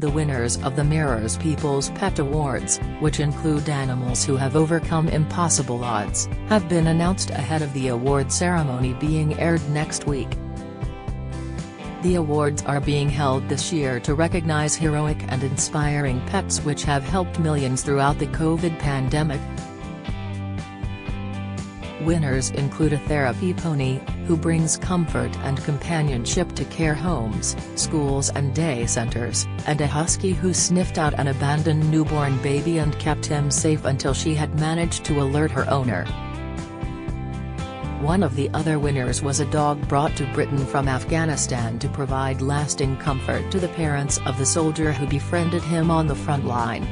The winners of the Mirror's People's Pet Awards, which include animals who have overcome impossible odds, have been announced ahead of the award ceremony being aired next week. The awards are being held this year to recognize heroic and inspiring pets which have helped millions throughout the COVID pandemic. Winners include a therapy pony, who brings comfort and companionship to care homes, schools and day centers, and a husky who sniffed out an abandoned newborn baby and kept him safe until she had managed to alert her owner. One of the other winners was a dog brought to Britain from Afghanistan to provide lasting comfort to the parents of the soldier who befriended him on the front line.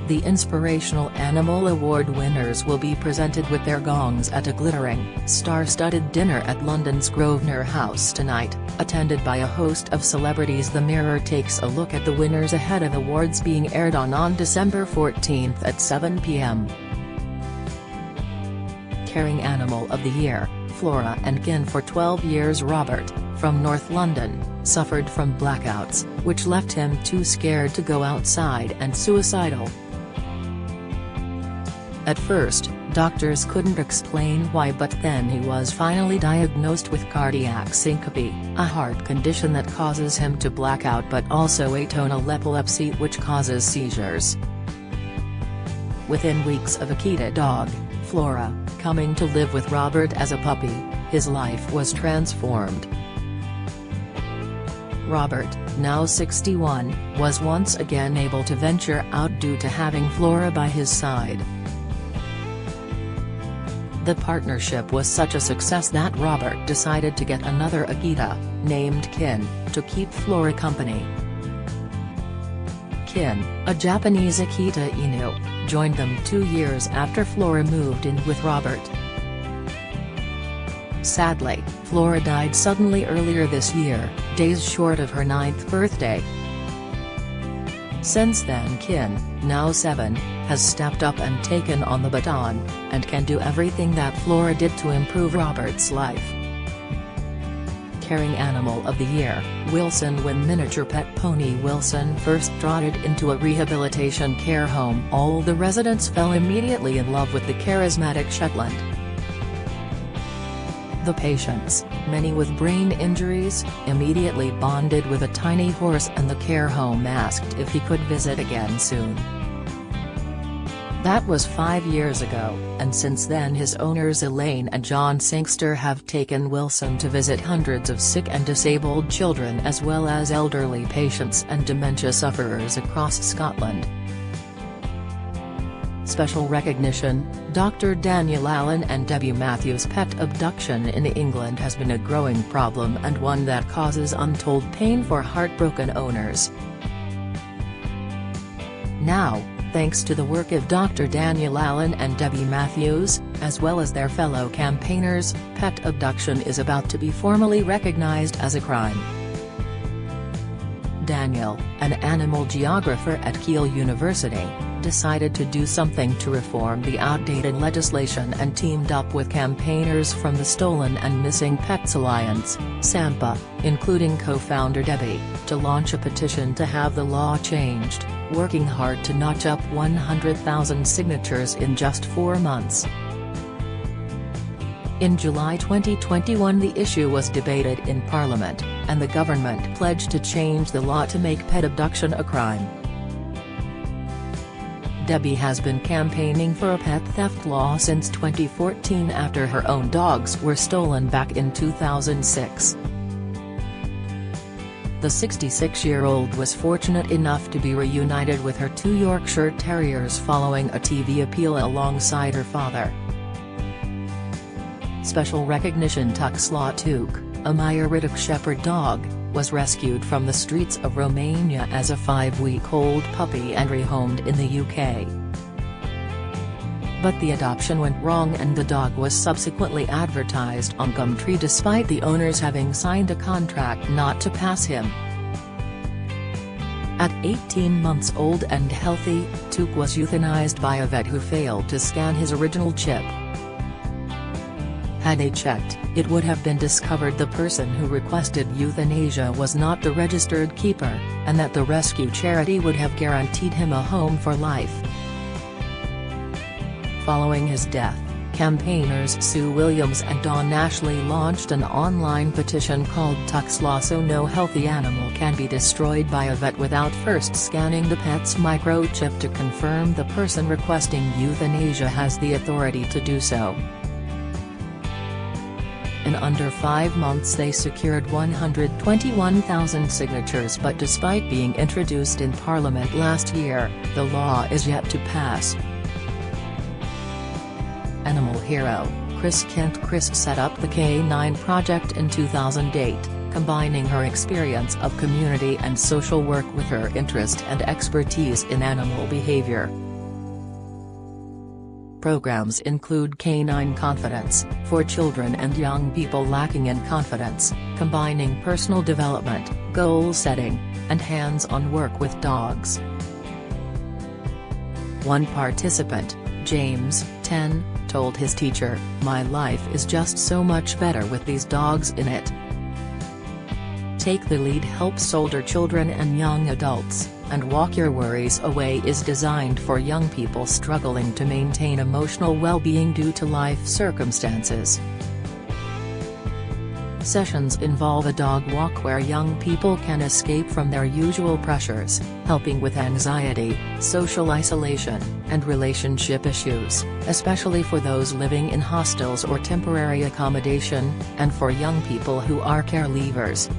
The Inspirational Animal Award winners will be presented with their gongs at a glittering, star-studded dinner at London's Grosvenor House tonight, attended by a host of celebrities. The Mirror takes a look at the winners ahead of awards being aired on December 14 at 7 p.m. Caring Animal of the Year, Flora and Kin. For 12 years Robert, from North London, suffered from blackouts, which left him too scared to go outside and suicidal. At first, doctors couldn't explain why, but then he was finally diagnosed with cardiac syncope, a heart condition that causes him to black out, but also atonal epilepsy which causes seizures. Within weeks of Akita dog, Flora, coming to live with Robert as a puppy, his life was transformed. Robert, now 61, was once again able to venture out due to having Flora by his side. The partnership was such a success that Robert decided to get another Akita, named Kin, to keep Flora company. Kin, a Japanese Akita Inu, joined them 2 years after Flora moved in with Robert. Sadly, Flora died suddenly earlier this year, days short of her 9th birthday. Since then Kin, now 7, has stepped up and taken on the baton, and can do everything that Flora did to improve Robert's life. Caring Animal of the Year, Wilson. When miniature pet pony Wilson first trotted into a rehabilitation care home, all the residents fell immediately in love with the charismatic Shetland. The patients, many with brain injuries, immediately bonded with a tiny horse, and the care home asked if he could visit again soon. That was 5 years ago, and since then his owners Elaine and John Sangster have taken Wilson to visit hundreds of sick and disabled children as well as elderly patients and dementia sufferers across Scotland. Special recognition, Dr. Daniel Allen and Debbie Matthews. Pet abduction in England has been a growing problem and one that causes untold pain for heartbroken owners. Now, thanks to the work of Dr. Daniel Allen and Debbie Matthews, as well as their fellow campaigners, pet abduction is about to be formally recognized as a crime. Daniel, an animal geographer at Keele University, decided to do something to reform the outdated legislation and teamed up with campaigners from the Stolen and Missing Pets Alliance, SAMPA, including co-founder Debbie, to launch a petition to have the law changed, working hard to notch up 100,000 signatures in just 4 months. In July 2021 the issue was debated in Parliament, and the government pledged to change the law to make pet abduction a crime. Debbie has been campaigning for a pet theft law since 2014 after her own dogs were stolen back in 2006. The 66-year-old was fortunate enough to be reunited with her 2 Yorkshire Terriers following a TV appeal alongside her father. Special recognition. Tuxla Tuk, a Meyer-Riddick Shepherd dog, was rescued from the streets of Romania as a 5-week-old puppy and rehomed in the UK. But the adoption went wrong and the dog was subsequently advertised on Gumtree despite the owners having signed a contract not to pass him. At 18 months old and healthy, Tuk was euthanized by a vet who failed to scan his original chip. Had they checked, it would have been discovered the person who requested euthanasia was not the registered keeper, and that the rescue charity would have guaranteed him a home for life. Following his death, campaigners Sue Williams and Dawn Ashley launched an online petition called Tuck's Law so no healthy animal can be destroyed by a vet without first scanning the pet's microchip to confirm the person requesting euthanasia has the authority to do so. In under 5 months they secured 121,000 signatures, but despite being introduced in Parliament last year, the law is yet to pass. Animal hero, Chris Kent. Chris set up the K9 Project in 2008, combining her experience of community and social work with her interest and expertise in animal behavior. Programs include K9 Confidence, for children and young people lacking in confidence, combining personal development, goal setting, and hands-on work with dogs. One participant, James, 10, told his teacher, "My life is just so much better with these dogs in it." Take the Lead helps older children and young adults, and Walk Your Worries Away is designed for young people struggling to maintain emotional well-being due to life circumstances. Sessions involve a dog walk where young people can escape from their usual pressures, helping with anxiety, social isolation, and relationship issues, especially for those living in hostels or temporary accommodation, and for young people who are caregivers.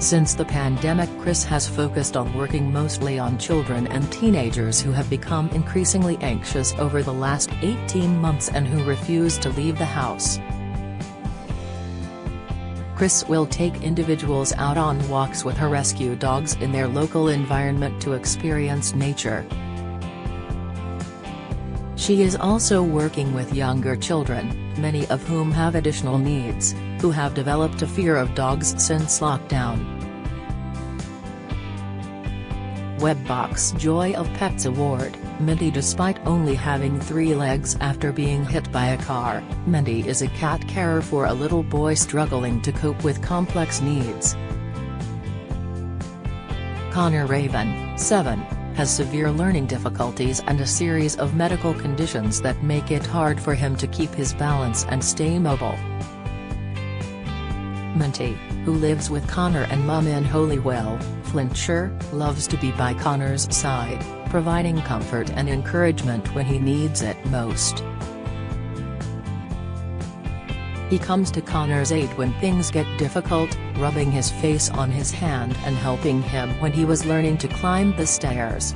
Since the pandemic, Chris has focused on working mostly on children and teenagers who have become increasingly anxious over the last 18 months and who refuse to leave the house. Chris will take individuals out on walks with her rescue dogs in their local environment to experience nature. She is also working with younger children, many of whom have additional needs, who have developed a fear of dogs since lockdown. Webbox Joy of Pets Award, Minty. Despite only having 3 legs after being hit by a car, Minty is a cat carer for a little boy struggling to cope with complex needs. Connor Raven, 7, has severe learning difficulties and a series of medical conditions that make it hard for him to keep his balance and stay mobile. Minty, who lives with Connor and Mum in Holywell, Flintshire, loves to be by Connor's side, providing comfort and encouragement when he needs it most. He comes to Connor's aid when things get difficult, rubbing his face on his hand and helping him when he was learning to climb the stairs.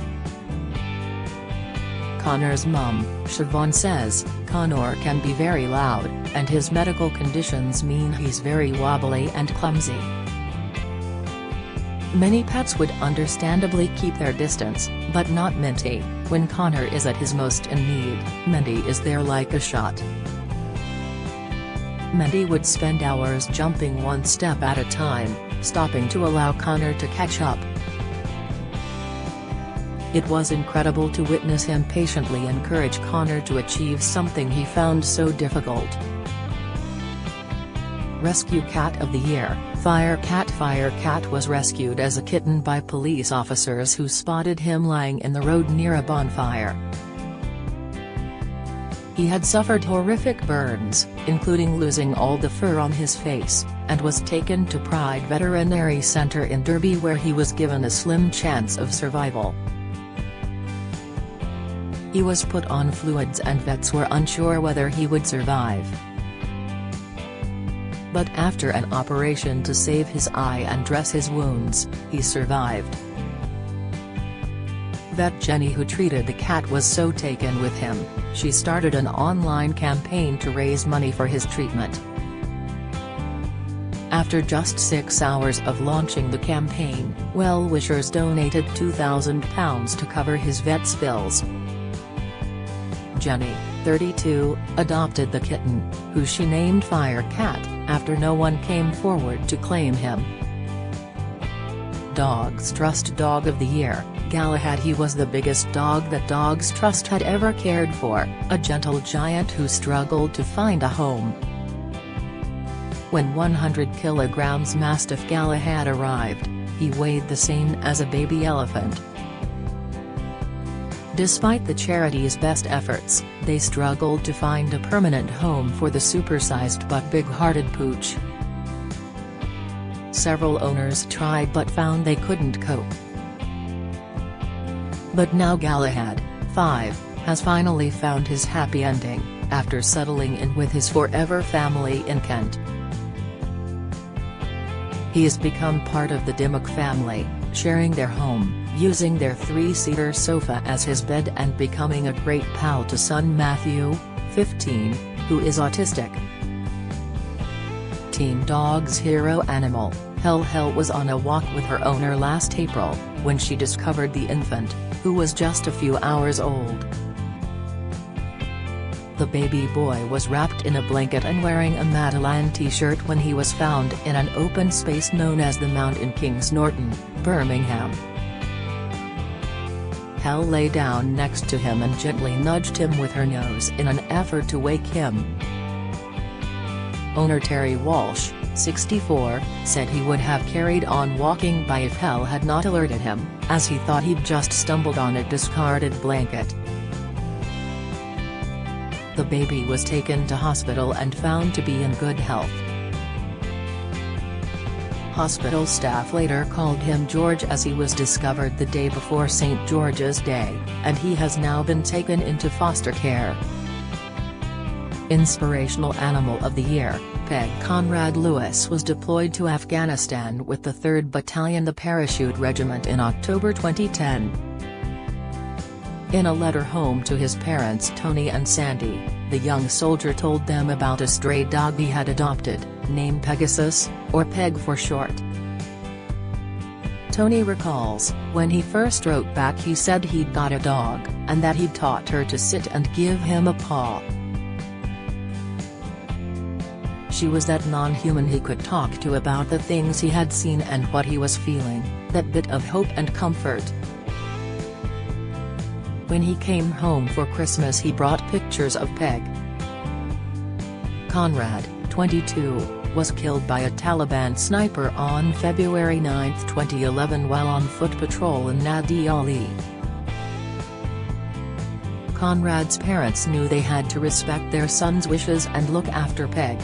Connor's mum, Siobhan, says, "Connor can be very loud, and his medical conditions mean he's very wobbly and clumsy." Many pets would understandably keep their distance, but not Minty. When Connor is at his most in need, Minty is there like a shot. Minty would spend hours jumping one step at a time, stopping to allow Connor to catch up. It was incredible to witness him patiently encourage Connor to achieve something he found so difficult. Rescue Cat of the Year, Firecat. Firecat was rescued as a kitten by police officers who spotted him lying in the road near a bonfire. He had suffered horrific burns, including losing all the fur on his face, and was taken to Pride Veterinary Centre in Derby, where he was given a slim chance of survival. He was put on fluids and vets were unsure whether he would survive. But after an operation to save his eye and dress his wounds, he survived. Vet Jenny, who treated the cat, was so taken with him, she started an online campaign to raise money for his treatment. After just 6 hours of launching the campaign, well-wishers donated £2,000 to cover his vet's bills. Jenny, 32, adopted the kitten, who she named Firecat, after no one came forward to claim him. Dogs Trust Dog of the Year, Galahad. He was the biggest dog that Dogs Trust had ever cared for, a gentle giant who struggled to find a home. When 100 kilograms Mastiff Galahad arrived, he weighed the same as a baby elephant. Despite the charity's best efforts, they struggled to find a permanent home for the supersized but big-hearted pooch. Several owners tried but found they couldn't cope. But now Galahad, 5, has finally found his happy ending, after settling in with his forever family in Kent. He has become part of the Dimmock family, sharing their home, using their 3-seater sofa as his bed and becoming a great pal to son Matthew, 15, who is autistic. Team Dog's hero animal, Hell was on a walk with her owner last April, when she discovered the infant, who was just a few hours old. The baby boy was wrapped in a blanket and wearing a Matalan t-shirt when he was found in an open space known as the Mount in Kings Norton, Birmingham. Hell lay down next to him and gently nudged him with her nose in an effort to wake him. Owner Terry Walsh, 64, said he would have carried on walking by if Hell had not alerted him, as he thought he'd just stumbled on a discarded blanket. The baby was taken to hospital and found to be in good health. Hospital staff later called him George as he was discovered the day before St. George's Day, and he has now been taken into foster care. Inspirational Animal of the Year, Peg Conrad Lewis was deployed to Afghanistan with the 3rd Battalion the Parachute Regiment in October 2010. In a letter home to his parents Tony and Sandy, the young soldier told them about a stray dog he had adopted, named Pegasus, or Peg for short. Tony recalls, when he first wrote back he said he'd got a dog, and that he'd taught her to sit and give him a paw. She was that non-human he could talk to about the things he had seen and what he was feeling, that bit of hope and comfort. When he came home for Christmas he brought pictures of Peg. Conrad, 22, was killed by a Taliban sniper on February 9, 2011 while on foot patrol in Nadi Ali. Conrad's parents knew they had to respect their son's wishes and look after Peg.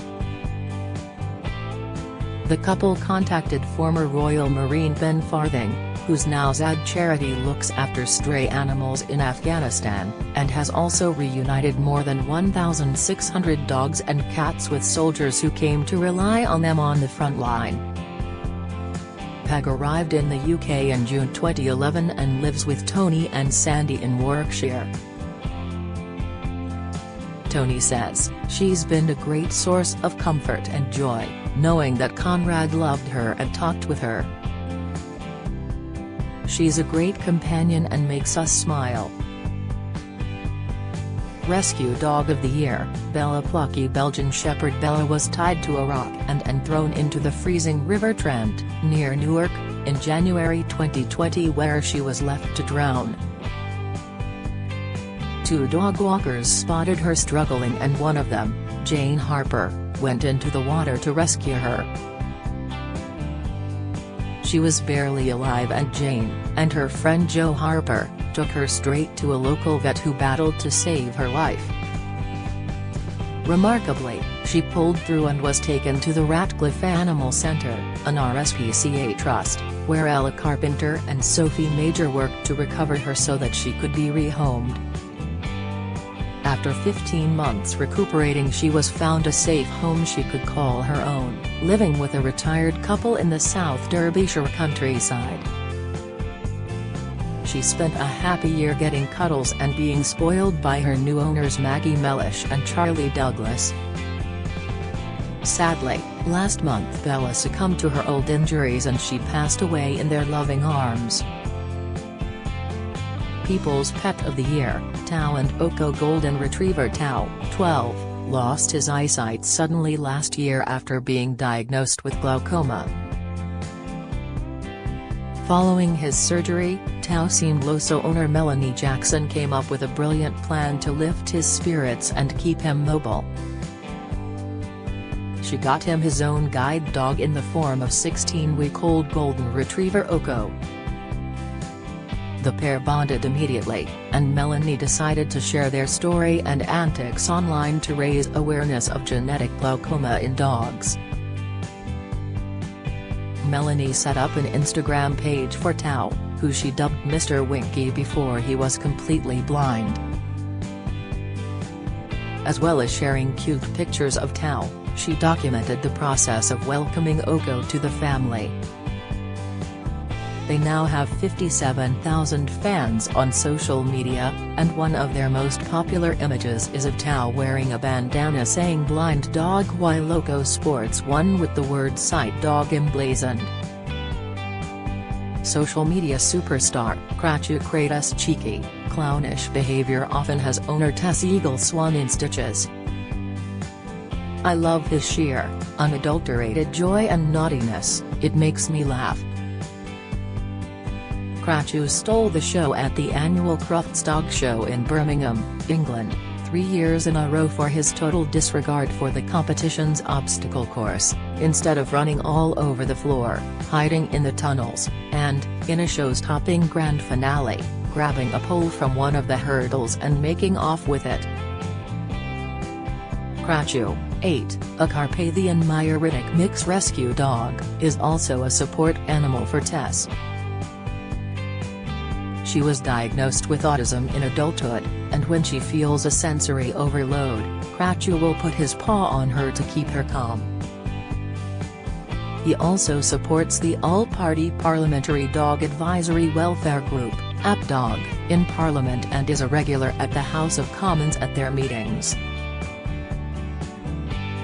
The couple contacted former Royal Marine Ben Farthing, whose Nowzad charity looks after stray animals in Afghanistan, and has also reunited more than 1,600 dogs and cats with soldiers who came to rely on them on the front line. Peg arrived in the UK in June 2011 and lives with Tony and Sandy in Warwickshire. Tony says, "She's been a great source of comfort and joy, knowing that Conrad loved her and talked with her. She's a great companion and makes us smile." Rescue Dog of the Year, Bella. Plucky Belgian Shepherd Bella was tied to a rock and thrown into the freezing River Trent, near Newark, in January 2020 where she was left to drown. 2 dog walkers spotted her struggling and one of them, Jane Harper, went into the water to rescue her. She was barely alive and Jane, and her friend Joe Harper, took her straight to a local vet who battled to save her life. Remarkably, she pulled through and was taken to the Ratcliffe Animal Centre, an RSPCA trust, where Ella Carpenter and Sophie Major worked to recover her so that she could be rehomed. After 15 months recuperating she was found a safe home she could call her own, living with a retired couple in the South Derbyshire countryside. She spent a happy year getting cuddles and being spoiled by her new owners Maggie Mellish and Charlie Douglas. Sadly, last month Bella succumbed to her old injuries and she passed away in their loving arms. People's Pet of the Year, Tao and Oko Golden Retriever Tao, 12, lost his eyesight suddenly last year after being diagnosed with glaucoma. Following his surgery, Tao Seamloso owner Melanie Jackson came up with a brilliant plan to lift his spirits and keep him mobile. She got him his own guide dog in the form of 16-week-old golden retriever Oko. The pair bonded immediately, and Melanie decided to share their story and antics online to raise awareness of genetic glaucoma in dogs. Melanie set up an Instagram page for Tao, who she dubbed Mr. Winky before he was completely blind. As well as sharing cute pictures of Tao, she documented the process of welcoming Oko to the family. They now have 57,000 fans on social media, and one of their most popular images is of Tao wearing a bandana saying "blind dog" while Oko sports one with the word "sight dog" emblazoned. Social media superstar Krachu Kratos' cheeky, clownish behavior often has owner Tess Eagle Swan in stitches. "I love his sheer, unadulterated joy and naughtiness, it makes me laugh." Krachu stole the show at the annual Crufts Dog Show in Birmingham, England, 3 years in a row for his total disregard for the competition's obstacle course, instead of running all over the floor, hiding in the tunnels, and, in a show-stopping grand finale, grabbing a pole from one of the hurdles and making off with it. Krachu, 8, a Carpathian Maioritic mix rescue dog, is also a support animal for Tess. She was diagnosed with autism in adulthood, and when she feels a sensory overload, Krachu will put his paw on her to keep her calm. He also supports the All-Party Parliamentary Dog Advisory Welfare Group, APDOG, in Parliament and is a regular at the House of Commons at their meetings.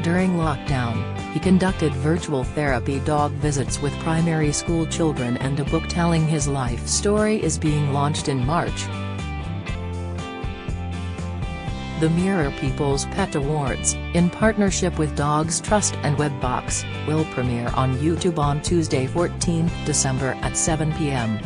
During lockdown, he conducted virtual therapy dog visits with primary school children, and a book telling his life story is being launched in March. The Mirror People's Pet Awards, in partnership with Dogs Trust and Webbox, will premiere on YouTube on Tuesday 14 December at 7 p.m.